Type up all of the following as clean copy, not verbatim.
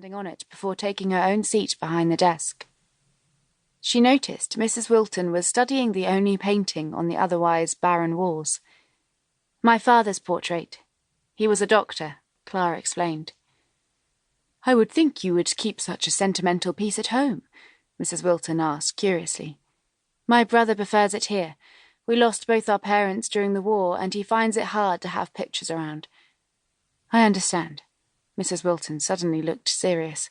standing on it before taking her own seat behind the desk. She noticed Mrs Wilton was studying the only painting on the otherwise barren walls. "My father's portrait. He was a doctor," Clara explained. "I would think you would keep such a sentimental piece at home," Mrs Wilton asked curiously. "My brother prefers it here. We lost both our parents during the war, and he finds it hard to have pictures around." "I understand." Mrs Wilton suddenly looked serious.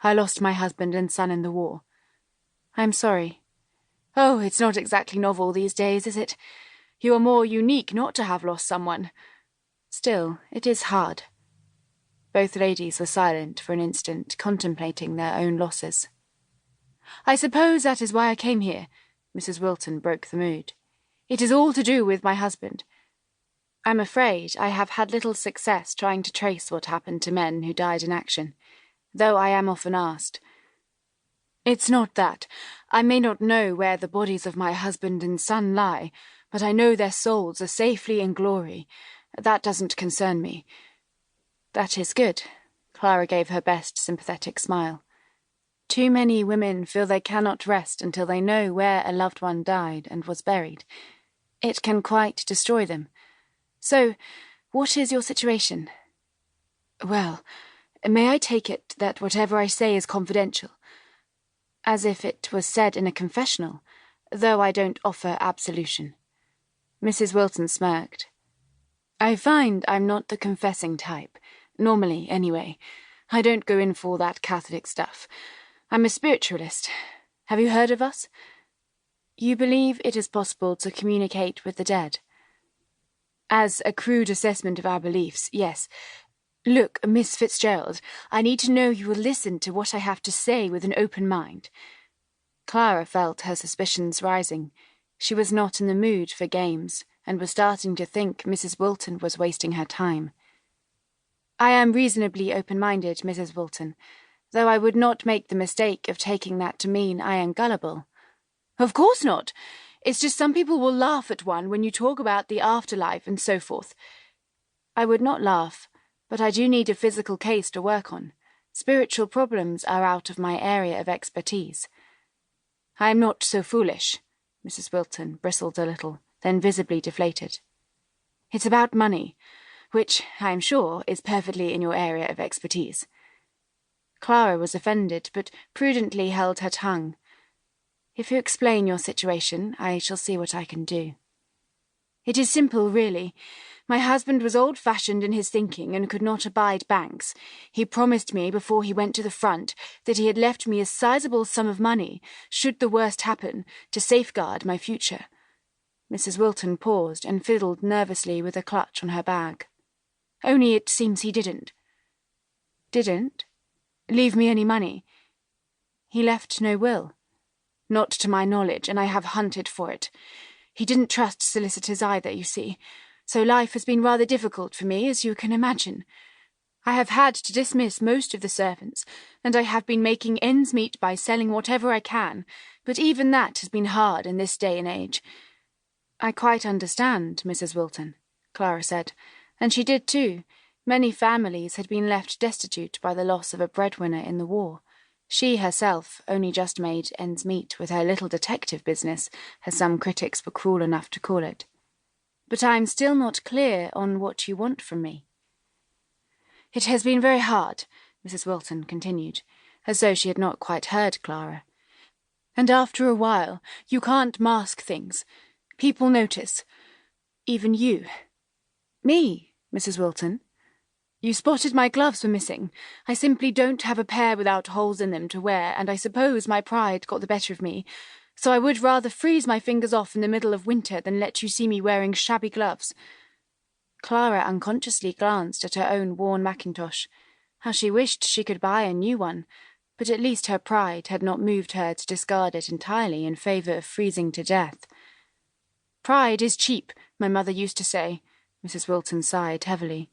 "I lost my husband and son in the war. I'm sorry." "Oh, it's not exactly novel these days, is it? You are more unique not to have lost someone. Still, it is hard." Both ladies were silent for an instant, contemplating their own losses. "I suppose that is why I came here," Mrs Wilton broke the mood. "It is all to do with my husband. I'm afraid I have had little success trying to trace what happened to men who died in action, though I am often asked. It's not that. I may not know where the bodies of my husband and son lie, but I know their souls are safely in glory. That doesn't concern me." "That is good." Clara gave her best sympathetic smile. "Too many women feel they cannot rest until they know where a loved one died and was buried. It can quite destroy them. So, what is your situation?" "Well, may I take it that whatever I say is confidential? As if it was said in a confessional, though I don't offer absolution." Mrs Wilton smirked. "I find I'm not the confessing type. Normally, anyway. I don't go in for that Catholic stuff. I'm a spiritualist. Have you heard of us?" "You believe it is possible to communicate with the dead?" "As a crude assessment of our beliefs, yes. Look, Miss Fitzgerald, I need to know you will listen to what I have to say with an open mind." Clara felt her suspicions rising. She was not in the mood for games, and was starting to think Mrs Wilton was wasting her time. "I am reasonably open-minded, Mrs Wilton, though I would not make the mistake of taking that to mean I am gullible." "Of course not. It's just some people will laugh at one when you talk about the afterlife and so forth." "I would not laugh, but I do need a physical case to work on. Spiritual problems are out of my area of expertise." "I am not so foolish." Mrs Wilton bristled a little, then visibly deflated. "It's about money, which, I am sure, is perfectly in your area of expertise." Clara was offended, but prudently held her tongue. "If you explain your situation, I shall see what I can do." "It is simple, really. My husband was old-fashioned in his thinking and could not abide banks. He promised me before he went to the front that he had left me a sizable sum of money, should the worst happen, to safeguard my future." Mrs Wilton paused and fiddled nervously with a clutch on her bag. "Only it seems he didn't." "Didn't? Leave me any money?" "He left no will." "Not to my knowledge, and I have hunted for it. He didn't trust solicitors either, you see, so life has been rather difficult for me, as you can imagine. I have had to dismiss most of the servants, and I have been making ends meet by selling whatever I can, but even that has been hard in this day and age." "I quite understand, Mrs Wilton," Clara said, and she did too. Many families had been left destitute by the loss of a breadwinner in the war. She herself only just made ends meet with her little detective business, as some critics were cruel enough to call it. "But I am still not clear on what you want from me." "It has been very hard," Mrs Wilton continued, as though she had not quite heard Clara. "And after a while, you can't mask things. People notice. Even you." "Me, Mrs Wilton?" "You spotted my gloves were missing. I simply don't have a pair without holes in them to wear, and I suppose my pride got the better of me, so I would rather freeze my fingers off in the middle of winter than let you see me wearing shabby gloves." Clara unconsciously glanced at her own worn mackintosh. How she wished she could buy a new one, but at least her pride had not moved her to discard it entirely in favour of freezing to death. "Pride is cheap, my mother used to say." Mrs Wilton sighed heavily.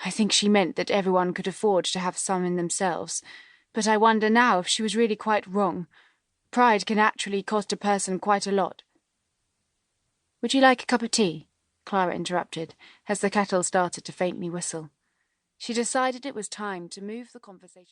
"I think she meant that everyone could afford to have some in themselves, but I wonder now if she was really quite wrong. Pride can actually cost a person quite a lot." "Would you like a cup of tea?" Clara interrupted, as the kettle started to faintly whistle. She decided it was time to move the conversation.